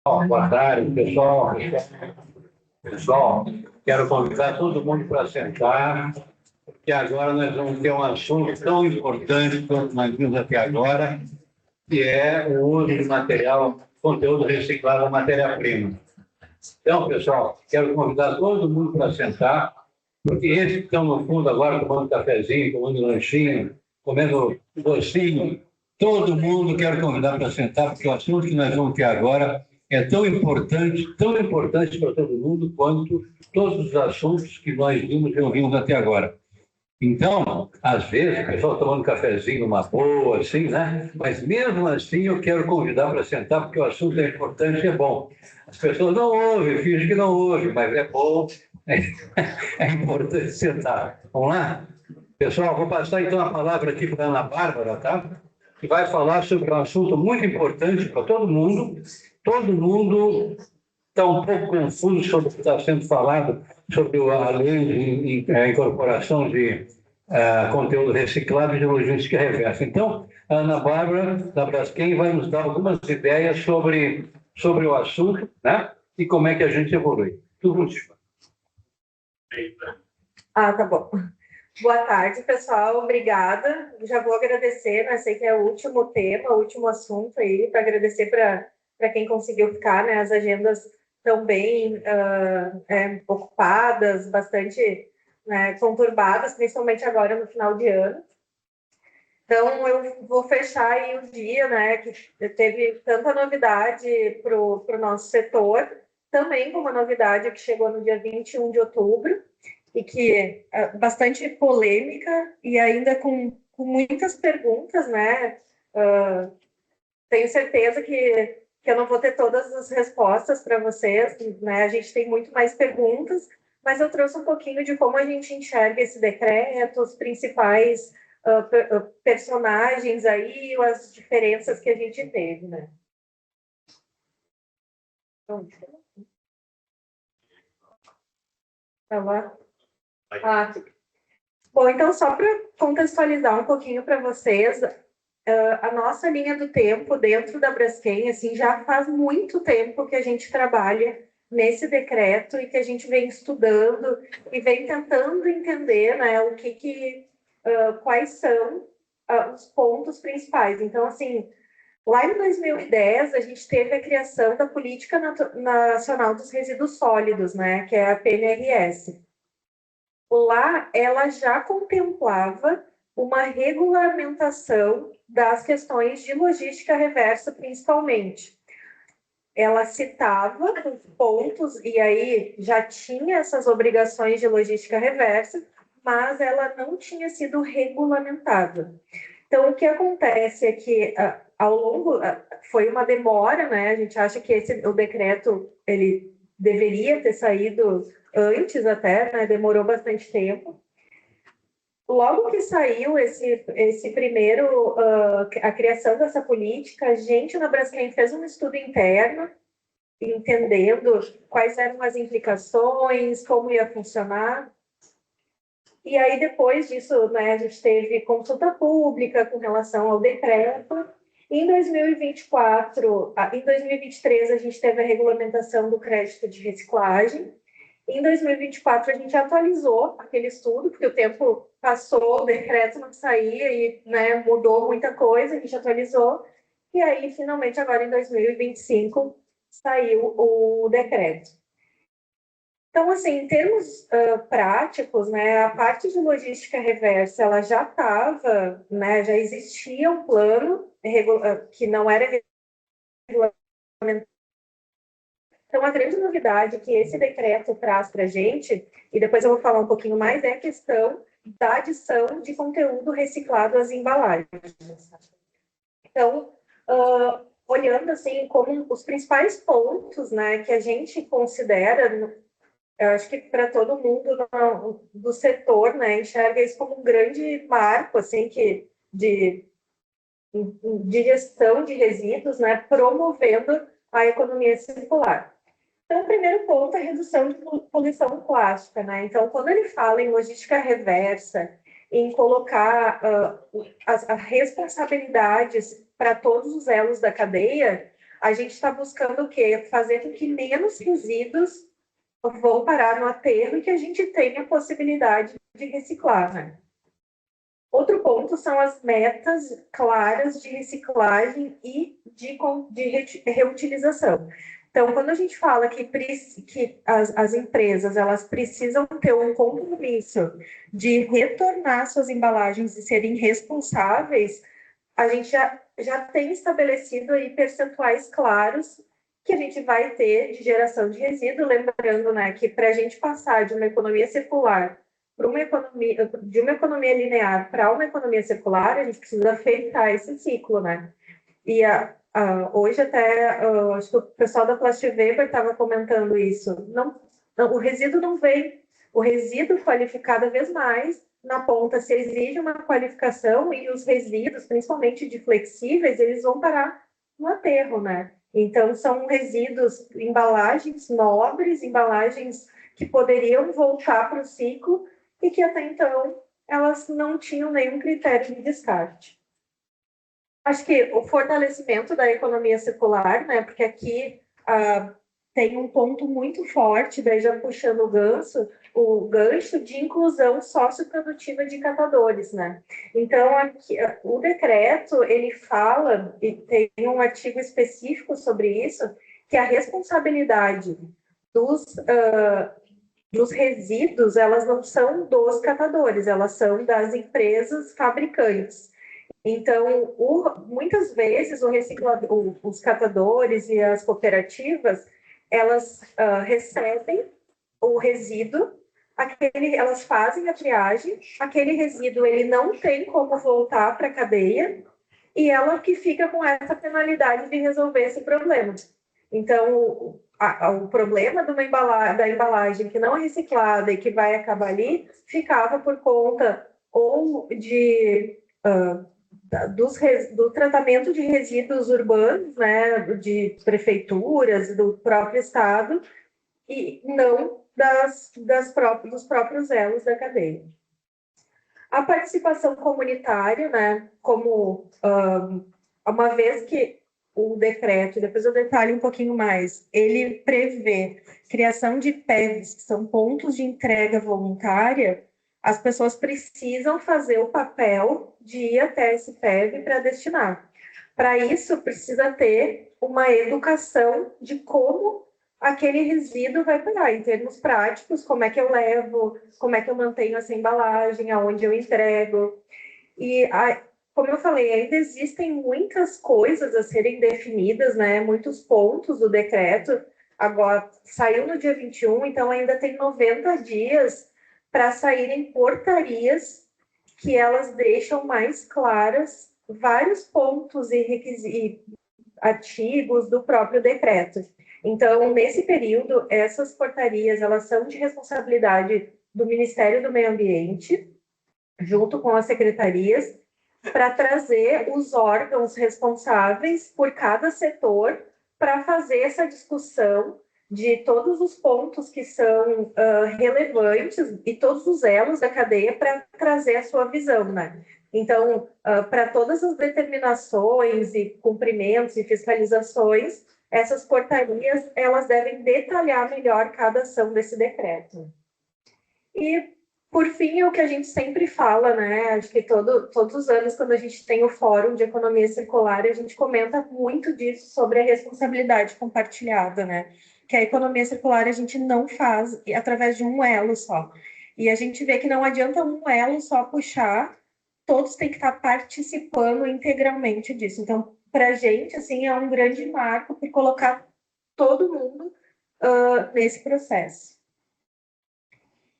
Boa tarde, pessoal. Pessoal, quero convidar todo mundo para sentar, porque agora nós vamos ter um assunto tão importante quanto nós vimos até agora, que é o uso de material, conteúdo reciclado da matéria-prima. Então, pessoal, quero convidar todo mundo para sentar, porque esses que estão no fundo agora tomando cafezinho, tomando lanchinho, comendo docinho, todo mundo quero convidar para sentar, porque o assunto que nós vamos ter agora é tão importante para todo mundo quanto todos os assuntos que nós vimos e ouvimos até agora. Então, às vezes, o pessoal tomando cafezinho numa boa, assim, né? Mas mesmo assim eu quero convidar para sentar, porque o assunto é importante e é bom. As pessoas não ouvem, fingem que não ouvem, mas é bom, é importante sentar. Vamos lá? Pessoal, vou passar então a palavra aqui para a Ana Bárbara, tá? Que vai falar sobre um assunto muito importante para todo mundo. Todo mundo está um pouco confuso sobre o que está sendo falado sobre a lei de incorporação de conteúdo reciclado e de logística reversa. Então, a Ana Bárbara, da Braskem, vai nos dar algumas ideias sobre o assunto, né? E como é que a gente evolui. Tudo contigo. Tá bom. Boa tarde, pessoal. Obrigada. Já vou agradecer, né? Sei que é o último tema, o último assunto aí, para agradecer para quem conseguiu ficar, né? As agendas estão bem ocupadas, bastante conturbadas, principalmente agora no final de ano. Então, eu vou fechar aí o dia, né? Que teve tanta novidade para o nosso setor, também com uma novidade que chegou no dia 21 de outubro, e que é bastante polêmica e ainda com muitas perguntas, né? Tenho certeza que eu não vou ter todas as respostas para vocês, né? A gente tem muito mais perguntas, mas eu trouxe um pouquinho de como a gente enxerga esse decreto, os principais personagens aí, as diferenças que a gente teve, né? Tá lá? Bom, então, só para contextualizar um pouquinho para vocês, a nossa linha do tempo dentro da Braskem, assim, já faz muito tempo que a gente trabalha nesse decreto e que a gente vem estudando e vem tentando entender, né, quais são os pontos principais. Então, assim, lá em 2010, a gente teve a criação da Política Nacional dos Resíduos Sólidos, né, que é a PNRS. Lá, ela já contemplava uma regulamentação das questões de logística reversa, principalmente. Ela citava os pontos, e aí já tinha essas obrigações de logística reversa, mas ela não tinha sido regulamentada. Então, o que acontece é que, ao longo, foi uma demora, né? A gente acha que o decreto, ele deveria ter saído antes até, né? Demorou bastante tempo. Logo que saiu esse primeiro, a criação dessa política, a gente na Braskem fez um estudo interno, entendendo quais eram as implicações, como ia funcionar. E aí, depois disso, né, a gente teve consulta pública com relação ao decreto. Em 2024, em 2023, a gente teve a regulamentação do crédito de reciclagem. Em 2024, a gente atualizou aquele estudo, porque o tempo passou, o decreto não saía e, né, mudou muita coisa, a gente atualizou. E aí, finalmente, agora em 2025, saiu o decreto. Então, assim, em termos práticos, né, a parte de logística reversa, ela já estava, né, já existia um plano que não era regulamentado. Então, a grande novidade que esse decreto traz para a gente, e depois eu vou falar um pouquinho mais, é a questão da adição de conteúdo reciclado às embalagens. Então, olhando assim, como os principais pontos, né, que a gente considera, eu acho que para todo mundo do setor, né, enxerga isso como um grande marco, assim, de gestão de resíduos, né, promovendo a economia circular. Então, o primeiro ponto é a redução de poluição plástica, né? Então, quando ele fala em logística reversa, em colocar as responsabilidades para todos os elos da cadeia, a gente está buscando o quê? Fazer com que menos resíduos vão parar no aterro e que a gente tenha a possibilidade de reciclar, né? Outro ponto são as metas claras de reciclagem e de reutilização. Então, quando a gente fala que as empresas elas precisam ter um compromisso de retornar suas embalagens e serem responsáveis, a gente já tem estabelecido aí percentuais claros que a gente vai ter de geração de resíduo, lembrando, né, que para a gente passar de uma economia circular para uma economia, de uma economia linear para uma economia circular, a gente precisa feitar esse ciclo, né? E hoje até, acho que o pessoal da Plastweber estava comentando isso. O resíduo não vem, o resíduo qualifica cada vez mais na ponta, se exige uma qualificação e os resíduos, principalmente de flexíveis, eles vão parar no aterro, né? Então, são resíduos, embalagens nobres, embalagens que poderiam voltar para o ciclo e que até então elas não tinham nenhum critério de descarte. Acho que o fortalecimento da economia circular, né? Porque aqui tem um ponto muito forte, daí já puxando o gancho de inclusão socioprodutiva de catadores, né? Então, aqui, o decreto, ele fala, e tem um artigo específico sobre isso, que a responsabilidade dos resíduos, elas não são dos catadores, elas são das empresas fabricantes. Então, muitas vezes os catadores e as cooperativas, elas recebem o resíduo, elas fazem a triagem, aquele resíduo ele não tem como voltar para a cadeia, e ela que fica com essa penalidade de resolver esse problema. Então, o problema da embalagem que não é reciclada e que vai acabar ali, ficava por conta ou do tratamento de resíduos urbanos, né, de prefeituras, do próprio Estado, e não dos próprios elos da cadeia. A participação comunitária, né, como uma vez que o decreto, depois eu detalho um pouquinho mais, ele prevê criação de PEVs, que são pontos de entrega voluntária, as pessoas precisam fazer o papel de ir até esse PEV para destinar. Para isso, precisa ter uma educação de como aquele resíduo vai parar, em termos práticos, como é que eu levo, como é que eu mantenho essa embalagem, aonde eu entrego. E, como eu falei, ainda existem muitas coisas a serem definidas, né? Muitos pontos do decreto. Agora, saiu no dia 21, então ainda tem 90 dias para saírem portarias que elas deixam mais claras vários pontos e artigos do próprio decreto. Então, nesse período, essas portarias, elas são de responsabilidade do Ministério do Meio Ambiente, junto com as secretarias, para trazer os órgãos responsáveis por cada setor para fazer essa discussão de todos os pontos que são relevantes e todos os elos da cadeia para trazer a sua visão, né? Então, para todas as determinações e cumprimentos e fiscalizações, essas portarias, elas devem detalhar melhor cada ação desse decreto. E, por fim, é o que a gente sempre fala, né? Acho que todos os anos, quando a gente tem o Fórum de Economia Circular, a gente comenta muito disso sobre a responsabilidade compartilhada, né? Que a economia circular a gente não faz através de um elo só. E a gente vê que não adianta um elo só puxar, todos têm que estar participando integralmente disso. Então, para a gente, assim, é um grande marco por colocar todo mundo nesse processo.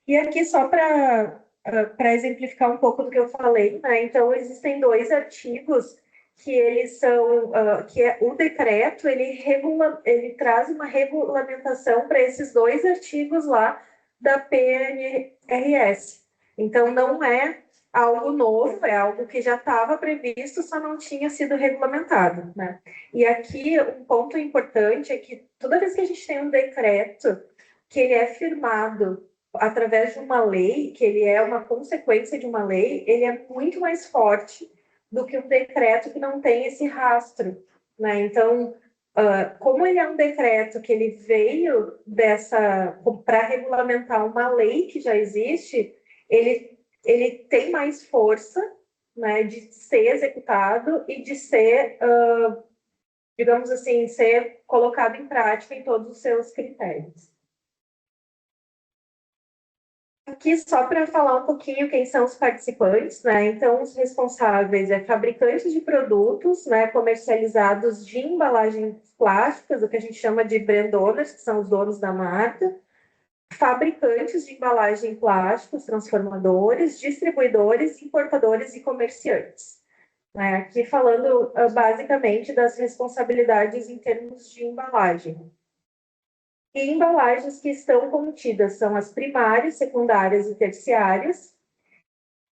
E aqui, só para exemplificar um pouco do que eu falei, né? Então, existem 2 artigos que eles são, que é o decreto, ele traz uma regulamentação para esses 2 artigos lá da PNRS. Então, não é algo novo, é algo que já estava previsto, só não tinha sido regulamentado, né? E aqui, um ponto importante é que toda vez que a gente tem um decreto que ele é firmado através de uma lei, que ele é uma consequência de uma lei, ele é muito mais forte do que um decreto que não tem esse rastro, né? Então, como ele é um decreto que ele veio para regulamentar uma lei que já existe, ele tem mais força, né, de ser executado e de ser, digamos assim, ser colocado em prática em todos os seus critérios. Aqui só para falar um pouquinho quem são os participantes, né? Então, os responsáveis fabricantes de produtos, né, comercializados de embalagens plásticas, o que a gente chama de brand owners, que são os donos da marca, fabricantes de embalagem plásticos, transformadores, distribuidores, importadores e comerciantes. Né? Aqui falando basicamente das responsabilidades em termos de embalagem. E embalagens que estão contidas são as primárias, secundárias e terciárias.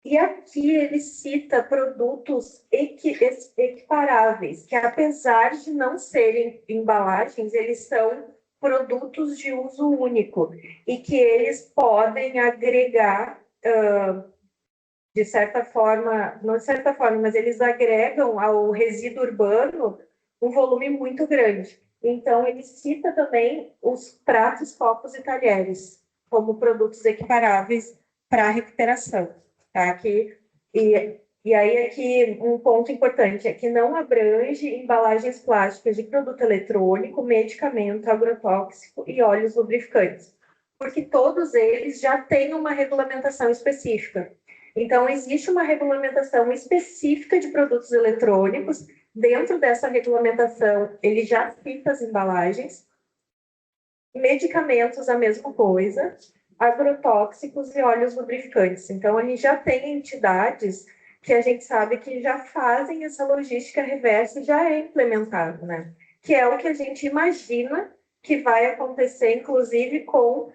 E aqui ele cita produtos equiparáveis, que apesar de não serem embalagens, eles são produtos de uso único e que eles podem agregar, de certa forma, não de certa forma, mas eles agregam ao resíduo urbano um volume muito grande. Então, ele cita também os pratos, copos e talheres como produtos equiparáveis para recuperação. Tá? E aí, aqui, um ponto importante é que não abrange embalagens plásticas de produto eletrônico, medicamento, agrotóxico e óleos lubrificantes, porque todos eles já têm uma regulamentação específica. Então, existe uma regulamentação específica de produtos eletrônicos. Dentro dessa regulamentação, ele já cita as embalagens. Medicamentos, a mesma coisa. Agrotóxicos e óleos lubrificantes. Então, a gente já tem entidades que a gente sabe que já fazem essa logística reversa e já é implementado, né? Que é o que a gente imagina que vai acontecer, inclusive, com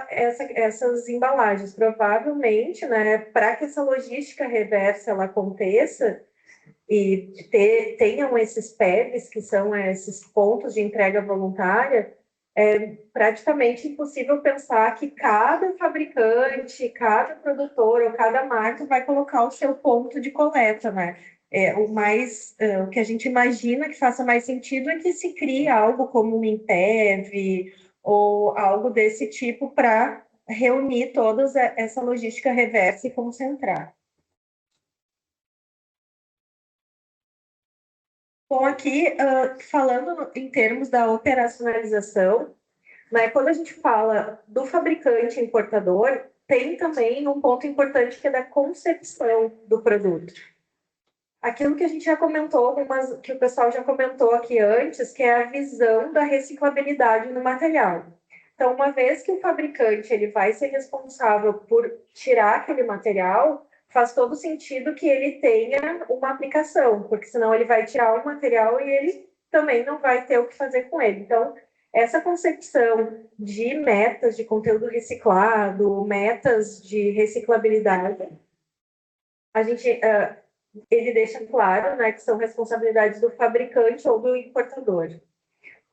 essas embalagens. Provavelmente, né, para que essa logística reversa ela aconteça e tenham esses PEVs, que são esses pontos de entrega voluntária, é praticamente impossível pensar que cada fabricante, cada produtor ou cada marca vai colocar o seu ponto de coleta, né? O que a gente imagina que faça mais sentido é que se crie algo como um Impev ou algo desse tipo para reunir toda essa logística reversa e concentrar. Bom, aqui, falando em termos da operacionalização, né, quando a gente fala do fabricante importador, tem também um ponto importante que é da concepção do produto. Aquilo que a gente já comentou, que o pessoal já comentou aqui antes, que é a visão da reciclabilidade no material. Então, uma vez que o fabricante ele vai ser responsável por tirar aquele material, faz todo sentido que ele tenha uma aplicação, porque senão ele vai tirar o material e ele também não vai ter o que fazer com ele. Então, essa concepção de metas de conteúdo reciclado, metas de reciclabilidade, a gente ele deixa claro, né, que são responsabilidades do fabricante ou do importador.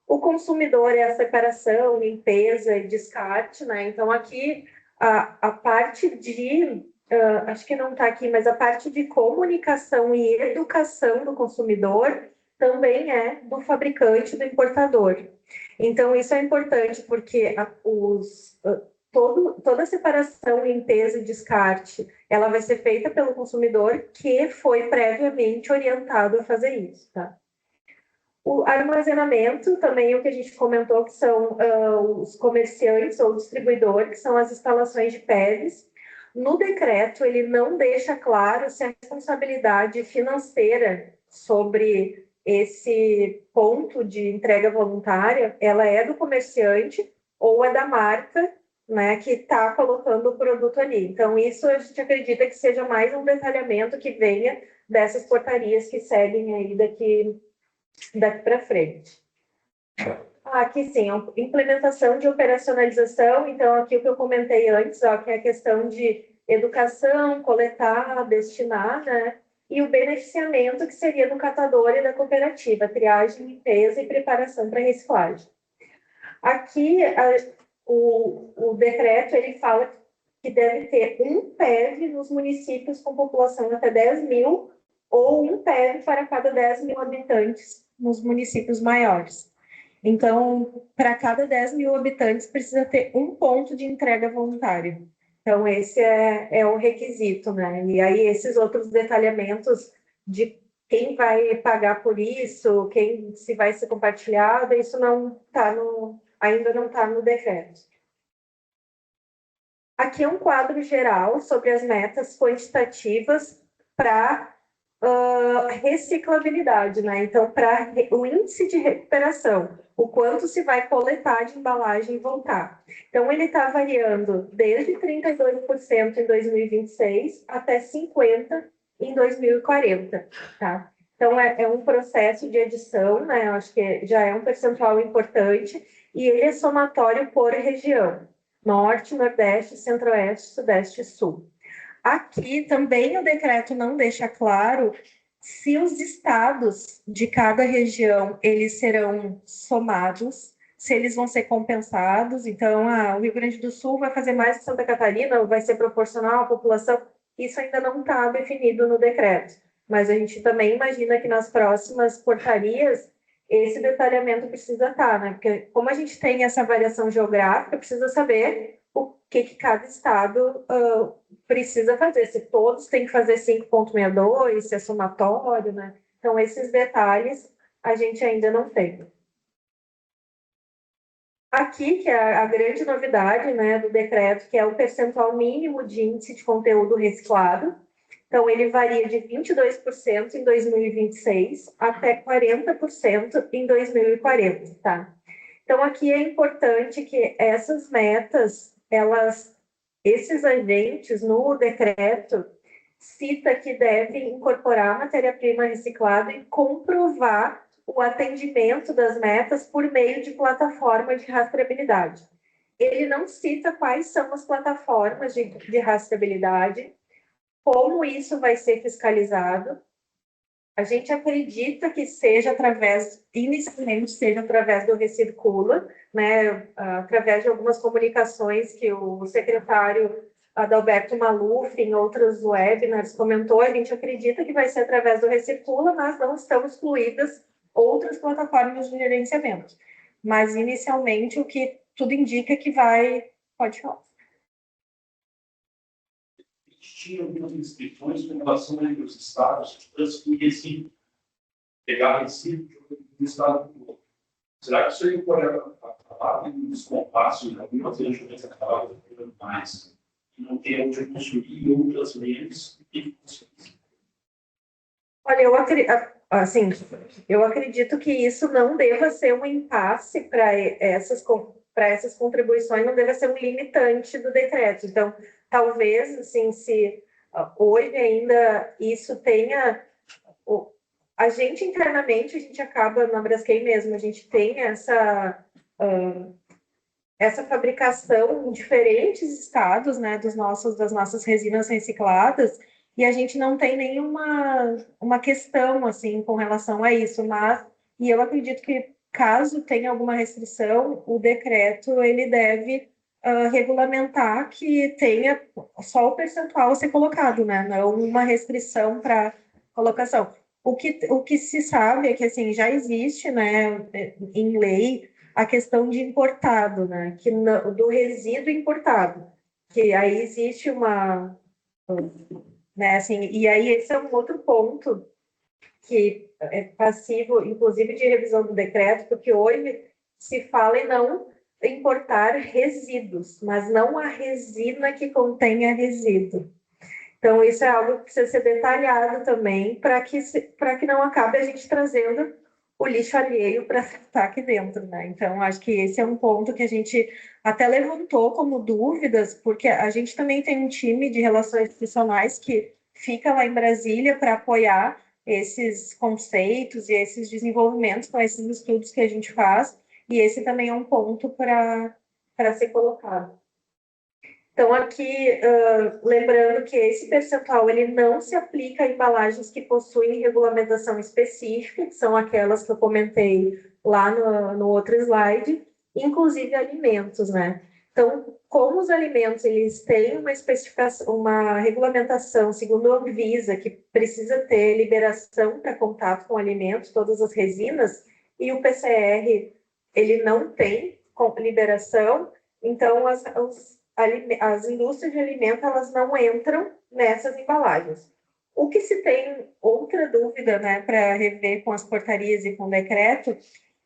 O consumidor é a separação, limpeza e descarte, né? Então, aqui, a parte de, acho que não está aqui, mas a parte de comunicação e educação do consumidor também é do fabricante, do importador. Então, isso é importante porque toda a separação, limpeza e descarte, ela vai ser feita pelo consumidor que foi previamente orientado a fazer isso, tá? O armazenamento, também o que a gente comentou, que são os comerciantes ou distribuidores, que são as instalações de PEVs. No decreto, ele não deixa claro se a responsabilidade financeira sobre esse ponto de entrega voluntária, ela é do comerciante ou é da marca, né, que está colocando o produto ali. Então, isso a gente acredita que seja mais um detalhamento que venha dessas portarias que seguem aí daqui para frente. Aqui sim, implementação de operacionalização. Então, aqui o que eu comentei antes, que é a questão de educação, coletar, destinar, né? E o beneficiamento, que seria do catador e da cooperativa, triagem, limpeza e preparação para reciclagem. Aqui, o decreto, ele fala que deve ter um PEV nos municípios com população até 10 mil ou um PEV para cada 10 mil habitantes nos municípios maiores. Então, para cada 10 mil habitantes, precisa ter um ponto de entrega voluntária. Então, esse é o requisito, né? E aí, esses outros detalhamentos de quem vai pagar por isso, quem se vai ser compartilhado, isso não está ainda não está no decreto. Aqui é um quadro geral sobre as metas quantitativas para reciclabilidade, né? Então, para o índice de recuperação, o quanto se vai coletar de embalagem e voltar. Então, ele está variando desde 32% em 2026 até 50% em 2040, tá? Então, é um processo de edição, né? Eu acho que já é um percentual importante e ele é somatório por região. Norte, Nordeste, Centro-Oeste, Sudeste e Sul. Aqui também o decreto não deixa claro se os estados de cada região eles serão somados, se eles vão ser compensados. Então, o Rio Grande do Sul vai fazer mais que Santa Catarina, ou vai ser proporcional à população. Isso ainda não está definido no decreto. Mas a gente também imagina que nas próximas portarias esse detalhamento precisa estar, né? Porque como a gente tem essa variação geográfica, precisa saber o que cada estado precisa fazer, se todos têm que fazer 5,62, se é somatório, né? Então, esses detalhes a gente ainda não tem. Aqui, que é a grande novidade, né, do decreto, que é o percentual mínimo de índice de conteúdo reciclado. Então, ele varia de 22% em 2026 até 40% em 2040, tá? Então, aqui é importante que essas metas, esses agentes no decreto cita que devem incorporar matéria-prima reciclada e comprovar o atendimento das metas por meio de plataforma de rastreabilidade. Ele não cita quais são as plataformas de rastreabilidade, como isso vai ser fiscalizado. A gente acredita que inicialmente seja através do Recircula, né, através de algumas comunicações que o secretário Adalberto Maluf, em outros webinars, comentou. A gente acredita que vai ser através do Recircula, mas não estão excluídas outras plataformas de gerenciamento. Mas, inicialmente, o que tudo indica que vai... Pode falar. Tinha algumas restrições com relação aos estados que transferissem, pegar Recife do estado do outro. Será que isso aí pode acabar com um descompasso em algumas regiões acabadas mais, que não tem onde construir outras meios e Olha, eu acredito que isso não deva ser um impasse para essas contribuições, não deva ser um limitante do decreto. Então, talvez, assim, se hoje ainda isso tenha... A gente internamente, a gente acaba, na Braskem mesmo, a gente tem essa fabricação em diferentes estados, né, das nossas resinas recicladas, e a gente não tem nenhuma questão, assim, com relação a isso, e eu acredito que, caso tenha alguma restrição, o decreto, ele deve regulamentar que tenha só o percentual a ser colocado, né, não uma restrição para colocação. O que se sabe é que, assim, já existe, né, em lei, a questão de importado, né, do resíduo importado, que aí existe né, assim, e aí esse é um outro ponto que é passivo, inclusive, de revisão do decreto, porque hoje se fala em não importar resíduos, mas não a resina que contenha resíduo. Então, isso é algo que precisa ser detalhado também, para que não acabe a gente trazendo o lixo alheio para estar aqui dentro, né? Então, acho que esse é um ponto que a gente até levantou como dúvidas, porque a gente também tem um time de relações institucionais que fica lá em Brasília para apoiar esses conceitos e esses desenvolvimentos com esses estudos que a gente faz, e esse também é um ponto para ser colocado. Então, aqui, lembrando que esse percentual ele não se aplica a embalagens que possuem regulamentação específica, que são aquelas que eu comentei lá no outro slide, inclusive alimentos, né? Então, como os alimentos eles têm uma especificação, uma regulamentação, segundo a Anvisa, que precisa ter liberação para contato com alimentos, todas as resinas, e o PCR ele não tem liberação, então as indústrias de alimento elas não entram nessas embalagens. O que se tem outra dúvida, né, para rever com as portarias e com o decreto,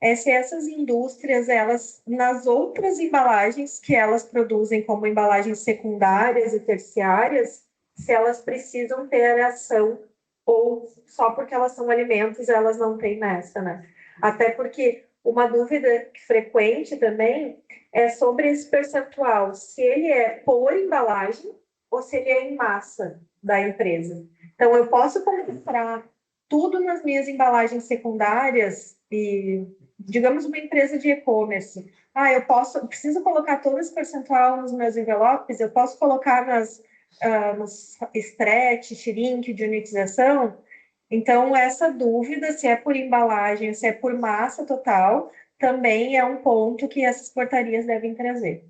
é se essas indústrias, elas, nas outras embalagens que elas produzem como embalagens secundárias e terciárias, se elas precisam ter ação ou só porque elas são alimentos, elas não têm nessa, né? Até porque uma dúvida frequente também é sobre esse percentual, se ele é por embalagem ou se ele é em massa da empresa. Então, eu posso comprar tudo nas minhas embalagens secundárias e, digamos, uma empresa de e-commerce. Eu preciso colocar todo esse percentual nos meus envelopes, eu posso colocar nos stretch, shrink, de unitização. Então, essa dúvida, se é por embalagem, se é por massa total, também é um ponto que essas portarias devem trazer.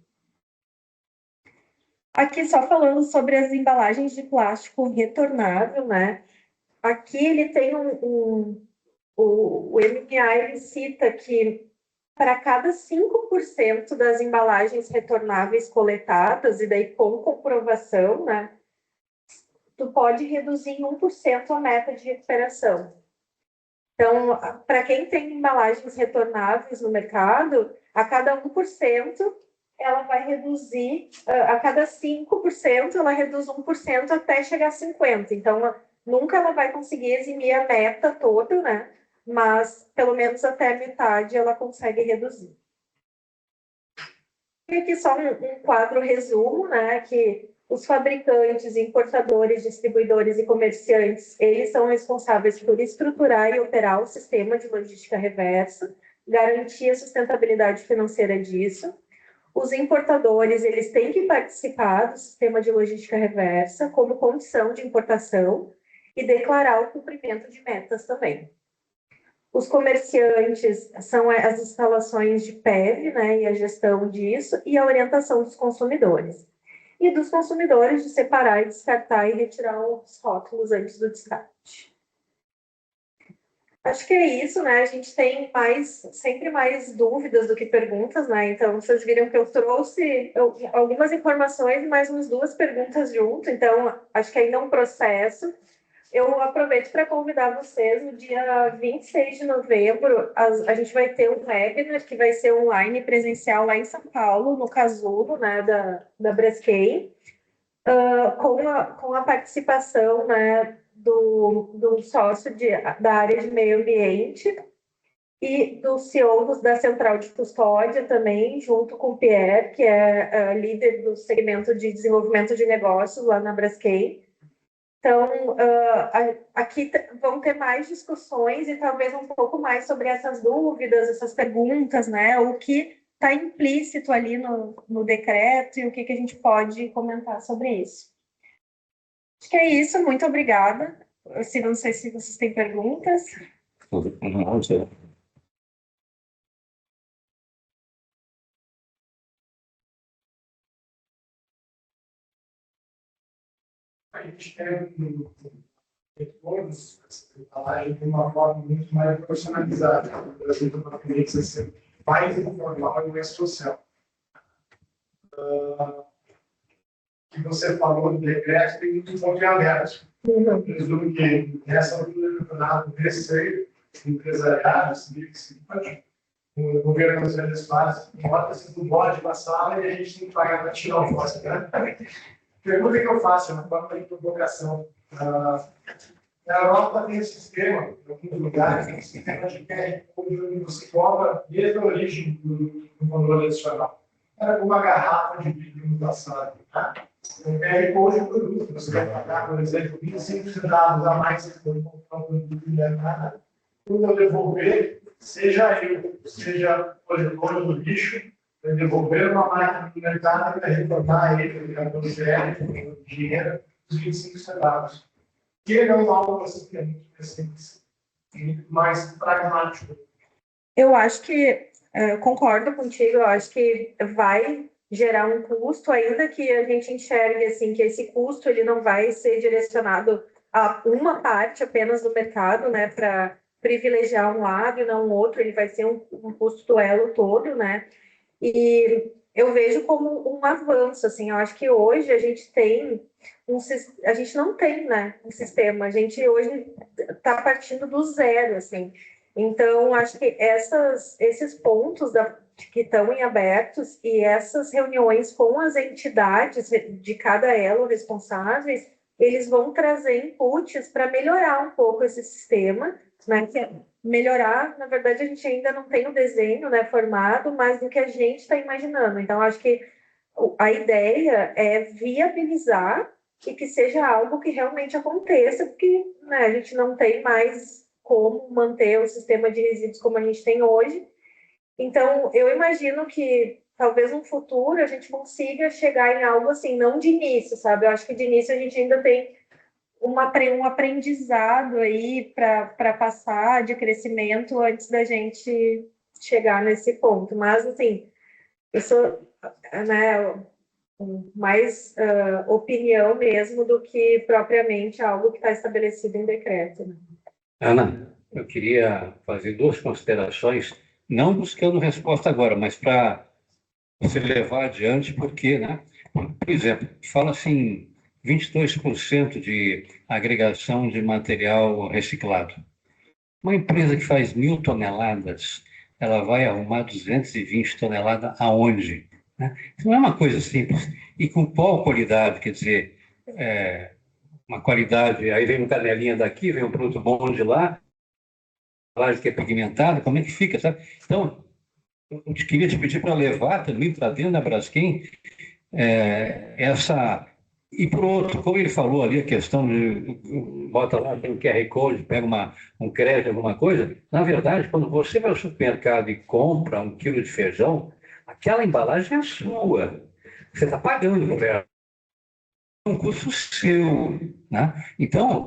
Aqui, só falando sobre as embalagens de plástico retornável, né? Aqui ele tem o MMA, ele cita que para cada 5% das embalagens retornáveis coletadas, e daí com comprovação, né? Tu pode reduzir em 1% a meta de recuperação. Então, para quem tem embalagens retornáveis no mercado, a cada 1%, ela vai reduzir, a cada 5%, ela reduz 1% até chegar a 50%. Então, nunca ela vai conseguir eximir a meta toda, né? Mas, pelo menos até a metade, ela consegue reduzir. E aqui só um quadro resumo, né? Que os fabricantes, importadores, distribuidores e comerciantes, eles são responsáveis por estruturar e operar o sistema de logística reversa, garantir a sustentabilidade financeira disso. Os importadores, eles têm que participar do sistema de logística reversa como condição de importação e declarar o cumprimento de metas também. Os comerciantes são as instalações de PEV, né, e a gestão disso, e a orientação dos consumidores. E dos consumidores de separar e descartar e retirar os rótulos antes do descarte. Acho que é isso, né? A gente tem sempre mais dúvidas do que perguntas, né? Então, vocês viram que eu trouxe algumas informações e mais umas 2 perguntas junto. Então, acho que ainda é um processo. Eu aproveito para convidar vocês, no dia 26 de novembro, a gente vai ter um webinar que vai ser online presencial lá em São Paulo, no Casulo, né, da Braskem, com a participação, né, do sócio da área de meio ambiente e do CEO da Central de Custódia também, junto com o Pierre, que é líder do segmento de desenvolvimento de negócios lá na Braskem. Então, aqui vão ter mais discussões e talvez um pouco mais sobre essas dúvidas, essas perguntas, né? O que está implícito ali no decreto e o que a gente pode comentar sobre isso. Acho que é isso, muito obrigada. Não sei se vocês têm perguntas. A gente tem todos de uma forma muito mais profissionalizada. O Brasil tem uma tendência a ser mais informal e mais social. Que você falou do decreto tem muito ponto de alerta. Eu presumo que nessa altura do campeonato, receio empresariado, o governo das grandes fases, bota-se do bode na sala e a gente tem que pagar para tirar o voto. Pergunta que eu faço, uma forma de provocação. Na Europa tem um sistema, em alguns lugares, um sistema de QR Code, você cobra desde a origem do valor adicional. Era uma garrafa de vidro no passado. Tá? O QR Code é um produto, você vai pagar, por exemplo, 25 centavos a mais se for comprar um produto de mercado. Quando eu devolver, seja eu, seja o coletor do lixo, vai devolver uma máquina do mercado e vai retornar ele, pelo CR, pelo dinheiro, os 25 centavos. Que é algo assim, mais pragmático. Eu acho que, concordo contigo, eu acho que vai gerar um custo, ainda que a gente enxergue assim, que esse custo ele não vai ser direcionado a uma parte apenas do mercado, né, para privilegiar um lado e não o outro, ele vai ser um custo do elo todo, né? E eu vejo como um avanço, assim, eu acho que hoje a gente tem a gente não tem, né, um sistema, a gente hoje está partindo do zero, assim. Então, acho que esses pontos que estão em abertos e essas reuniões com as entidades de cada elo responsáveis, eles vão trazer inputs para melhorar um pouco esse sistema, né, melhorar, na verdade, a gente ainda não tem o desenho, né, formado, mas do que a gente está imaginando. Então, acho que a ideia é viabilizar e que seja algo que realmente aconteça, porque, né, a gente não tem mais como manter o sistema de resíduos como a gente tem hoje. Então, eu imagino que talvez no futuro a gente consiga chegar em algo assim, não de início, sabe? Eu acho que de início a gente ainda tem um aprendizado aí para passar de crescimento antes da gente chegar nesse ponto. Mas, assim, isso, né, mais opinião mesmo do que propriamente algo que está estabelecido em decreto. Né? Ana, eu queria fazer duas considerações, não buscando resposta agora, mas para você levar adiante, porque, né? Por exemplo, fala assim, 22% de agregação de material reciclado. Uma empresa que faz 1.000 toneladas, ela vai arrumar 220 toneladas aonde? Né? Isso não é uma coisa simples. E com qual qualidade? Quer dizer, uma qualidade, aí vem um canelinha daqui, vem um produto bom de lá, que é pigmentada, como é que fica, sabe? Então, eu queria te pedir para levar também para dentro da Braskem essa. E por outro, como ele falou ali, a questão de bota lá, tem um QR Code, pega um crédito, alguma coisa. Na verdade, quando você vai ao supermercado e compra 1 quilo de feijão, aquela embalagem é sua. Você está pagando por ela. É um custo seu. Né? Então,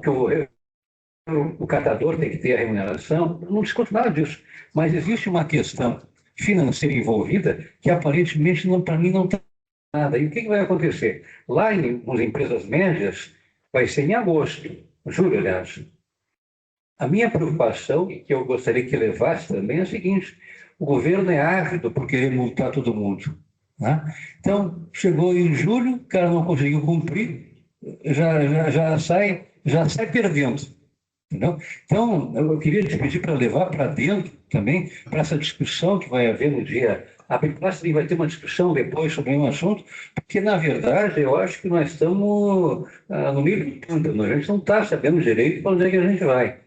o catador tem que ter a remuneração, não discuto nada disso. Mas existe uma questão financeira envolvida que aparentemente, para mim, não está nada. E o que vai acontecer? Lá nas empresas médias, vai ser em agosto, julho, aliás. A minha preocupação, e que eu gostaria que levasse também, é a seguinte: o governo é ávido por querer multar todo mundo. Né? Então, chegou em julho, o cara não conseguiu cumprir, já sai perdendo. Entendeu? Então, eu queria te pedir para levar para dentro também, para essa discussão que vai haver no dia. A Biplastic vai ter uma discussão depois sobre um assunto, porque, na verdade, eu acho que nós estamos no meio do pântano, a gente não está sabendo direito para onde é que a gente vai.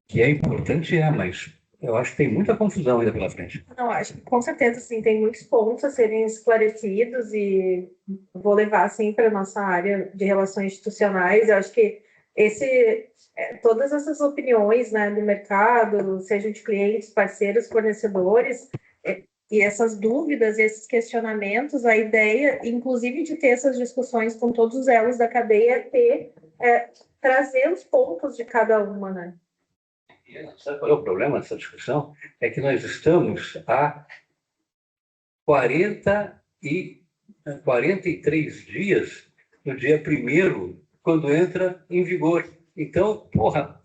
Que é importante, mas eu acho que tem muita confusão ainda pela frente. Não, acho que com certeza, sim, tem muitos pontos a serem esclarecidos e vou levar, assim, para a nossa área de relações institucionais. Eu acho que todas essas opiniões, né, do mercado, sejam de clientes, parceiros, fornecedores, e essas dúvidas, esses questionamentos, a ideia, inclusive, de ter essas discussões com todos os elos da cadeia, trazer os pontos de cada uma, né? Sabe qual é o problema dessa discussão? É que nós estamos há 43 dias no dia 1º, quando entra em vigor. Então, porra,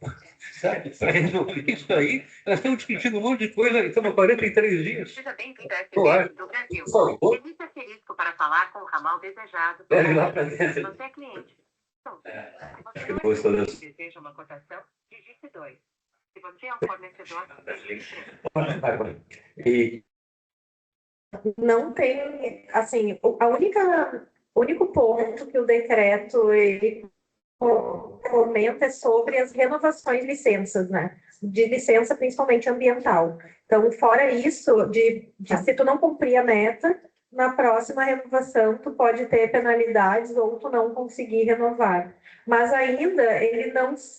sabe, para resolver isso aí, nós estamos discutindo um monte de coisa, estamos há 43 dias. Seja bem-vindo à FBS do Brasil. Por favor. Edite asterisco para falar com o ramal desejado. Leve lá para dentro. Você é cliente. Se Depois você não é todas. cliente e deseja uma cotação, digite 2. Se você é um fornecedor, digite 3. E Não tem, assim, o único ponto que o decreto ele comenta é sobre as renovações de licenças, né? De licença, principalmente ambiental. Então, fora isso, se tu não cumprir a meta, na próxima renovação tu pode ter penalidades ou tu não conseguir renovar. Mas ainda ele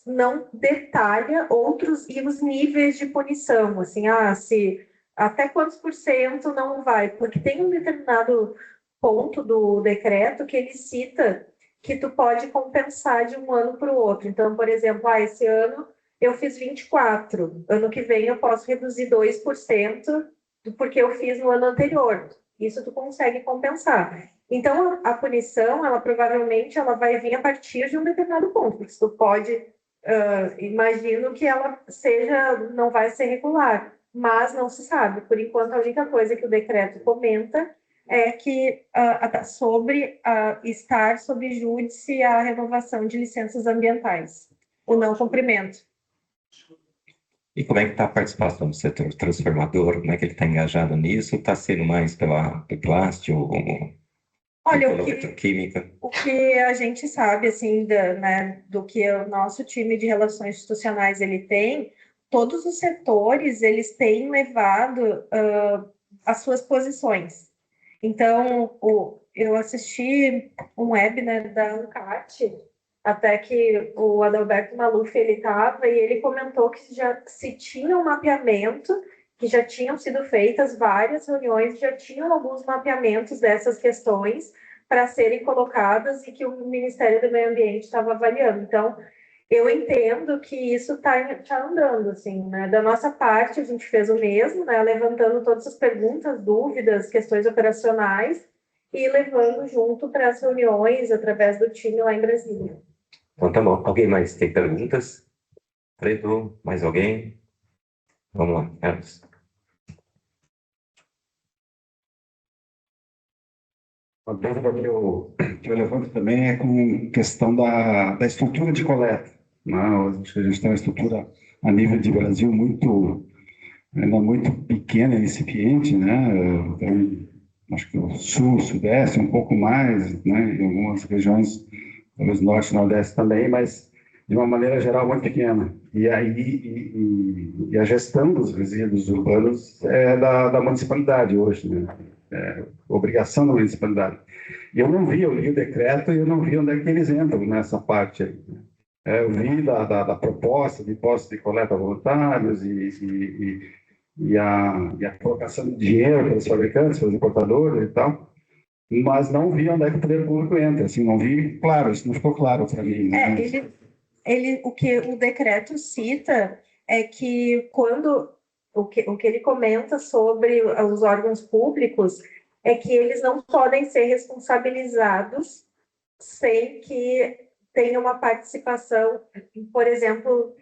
não detalha os níveis de punição, assim, se até quantos por cento não vai, porque tem um determinado ponto do decreto que ele cita que tu pode compensar de um ano para o outro. Então, por exemplo, esse ano eu fiz 24, ano que vem eu posso reduzir 2% do porque eu fiz no ano anterior. Isso tu consegue compensar. Então, a punição, ela provavelmente ela vai vir a partir de um determinado ponto, porque tu pode imagino que ela não vai ser regular, mas não se sabe. Por enquanto, a única coisa que o decreto comenta é que sobre estar sob júdice a renovação de licenças ambientais, o não cumprimento. E como é que está a participação do setor transformador? Como é que ele está engajado nisso? Está sendo mais pela plástico ou Olha, pela petroquímica? o que a gente sabe, assim, né, do que o nosso time de relações institucionais ele tem, todos os setores, eles têm levado as suas posições. Então, eu assisti um webinar da ANCAT, até que o Adalberto Maluf ele estava, e ele comentou que já se tinha um mapeamento, que já tinham sido feitas várias reuniões, já tinham alguns mapeamentos dessas questões para serem colocadas e que o Ministério do Meio Ambiente estava avaliando. Então, eu entendo que isso tá andando, assim, né? Da nossa parte, a gente fez o mesmo, né? Levantando todas as perguntas, dúvidas, questões operacionais e levando junto para as reuniões através do time lá em Brasília. Então tá bom. Alguém mais tem perguntas? Fredo, mais alguém? Vamos lá, Carlos. A dúvida que eu levanto também é com questão da estrutura de coleta, né? Acho que a gente tem uma estrutura a nível de Brasil ainda muito pequena e incipiente, né? Então, acho que o sul, o sudeste, um pouco mais, né? Em algumas regiões, talvez norte e nordeste também, mas de uma maneira geral muito pequena. E aí a gestão dos resíduos urbanos é da municipalidade hoje, né? Obrigação da municipalidade. E eu li o decreto e eu não vi onde é que eles entram nessa parte aí. Eu vi da proposta de postos de coleta voluntários e a colocação de dinheiro para os fabricantes, para os importadores e tal, mas não vi onde é que o poder público entra. Assim, não vi, claro, isso não ficou claro para mim. Né? O que o decreto cita é que quando o que ele comenta sobre os órgãos públicos é que eles não podem ser responsabilizados sem que tenha uma participação, por exemplo,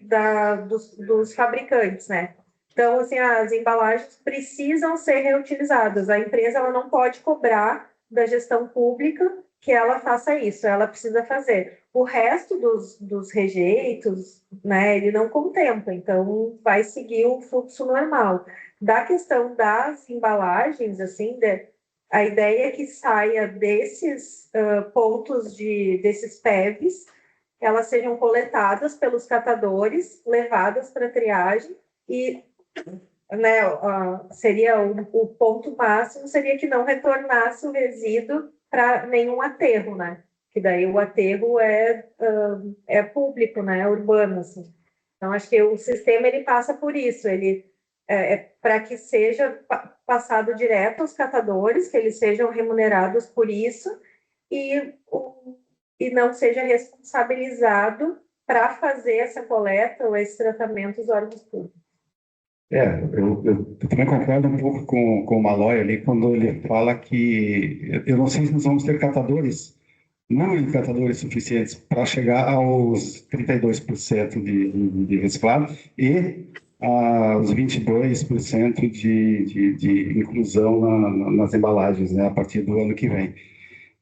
dos fabricantes, né? Então, assim, as embalagens precisam ser reutilizadas. A empresa ela não pode cobrar da gestão pública que ela faça isso, ela precisa fazer. O resto dos rejeitos, né, ele não contempla, então vai seguir o fluxo normal. Da questão das embalagens, assim, a ideia é que saia desses pontos desses PEVs, elas sejam coletadas pelos catadores, levadas para triagem e, né, seria o ponto máximo seria que não retornasse o resíduo para nenhum aterro, né? Que daí o aterro é público, né? É urbano, assim. Então acho que o sistema ele passa por isso, ele para que seja passado direto aos catadores, que eles sejam remunerados por isso e não seja responsabilizado para fazer essa coleta ou esse tratamento os órgãos públicos. Eu também concordo um pouco com o Malloy ali, quando ele fala que eu não sei se nós vamos ter número de catadores suficientes para chegar aos 32% de reciclado e aos 22% de inclusão nas embalagens, né, a partir do ano que vem.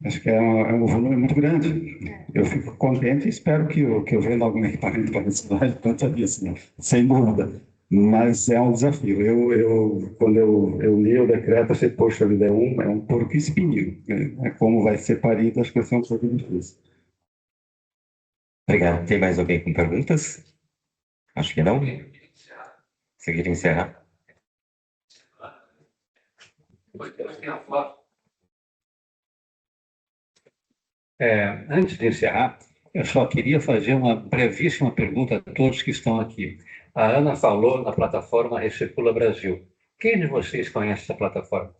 Acho que é um volume muito grande. Eu fico contente e espero que eu venda algum equipamento para reciclagem quanto a isso, né? Sem dúvida. Mas é um desafio. Quando eu li o decreto, achei, poxa vida, é um porco espinho. Né? Como vai ser parido, acho que vai ser um pouco difícil. Obrigado. Tem mais alguém com perguntas? Acho que não. Você queria encerrar? Antes de encerrar, eu só queria fazer uma brevíssima pergunta a todos que estão aqui. A Ana falou na plataforma Recircula Brasil. Quem de vocês conhece essa plataforma?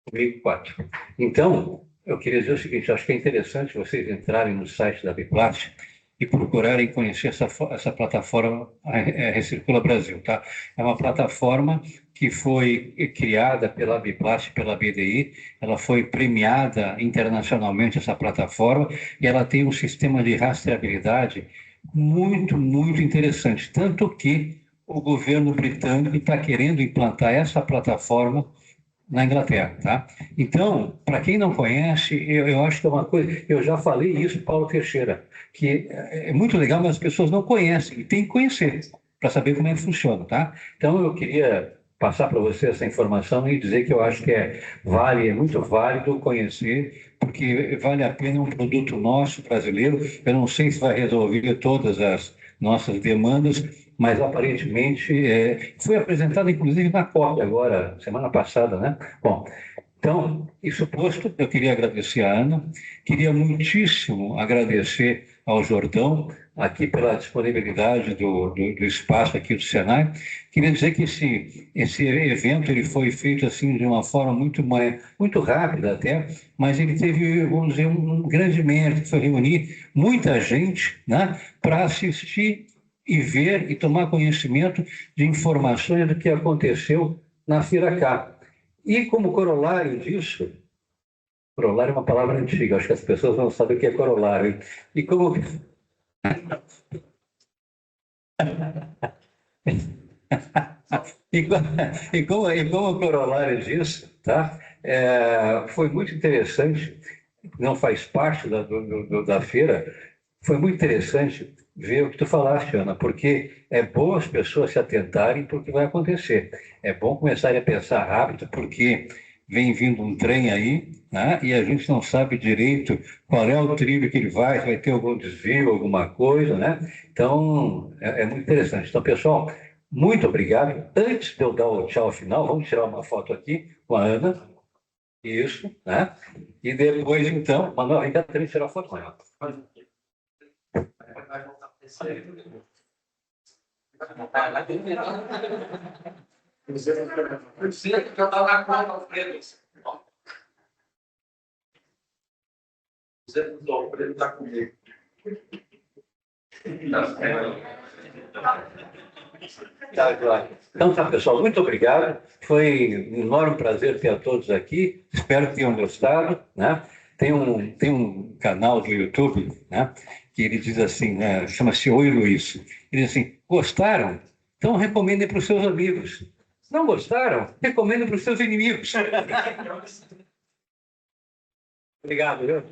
Comigo, 4. Então, eu queria dizer o seguinte, acho que é interessante vocês entrarem no site da Biplast e procurarem conhecer essa plataforma Recircula Brasil, tá? É uma plataforma que foi criada pela Biplast, pela BDI, ela foi premiada internacionalmente, essa plataforma, e ela tem um sistema de rastreabilidade muito, muito interessante, tanto que o governo britânico está querendo implantar essa plataforma na Inglaterra, tá? Então, para quem não conhece, eu acho que é uma coisa, eu já falei isso, Paulo Teixeira, que é muito legal, mas as pessoas não conhecem, e tem que conhecer, para saber como é que funciona, tá? Então, eu queria passar para você essa informação e dizer que eu acho que é muito válido conhecer, porque vale a pena, um produto nosso, brasileiro. Eu não sei se vai resolver todas as nossas demandas, mas aparentemente foi apresentado, inclusive, na COP agora, semana passada, né? Bom, então, isso posto, eu queria agradecer a Ana, queria muitíssimo agradecer ao Jordão, aqui pela disponibilidade do espaço aqui do Senai. Queria dizer que esse evento ele foi feito assim de uma forma muito rápida até, mas ele teve, vamos dizer, um grande mérito, que foi reunir muita gente, né, para assistir e ver e tomar conhecimento de informações do que aconteceu na Firacá. E como corolário disso, corolário é uma palavra antiga, acho que as pessoas não sabem o que é corolário. E como como corolário disso, tá? Foi muito interessante, não faz parte da feira, foi muito interessante ver o que tu falaste, Ana, porque é bom as pessoas se atentarem para o que vai acontecer. É bom começarem a pensar rápido, porque vem vindo um trem aí, né? E a gente não sabe direito qual é o trilho que ele vai ter algum desvio, alguma coisa, né? Então, é muito interessante. Então, pessoal, muito obrigado. Antes de eu dar o tchau final, vamos tirar uma foto aqui com a Ana. Isso, né? E depois, então, Manuel, ainda tem que tirar foto com ela. Tá, claro. Então tá, pessoal, muito obrigado. Foi um enorme prazer ter a todos aqui. Espero que tenham gostado, né? Tem um canal do YouTube, né, que ele diz assim, né, chama-se Oi Luiz. Ele diz assim: gostaram? Então recomendem para os seus amigos. Não gostaram? Recomendem para os seus inimigos. Obrigado, viu?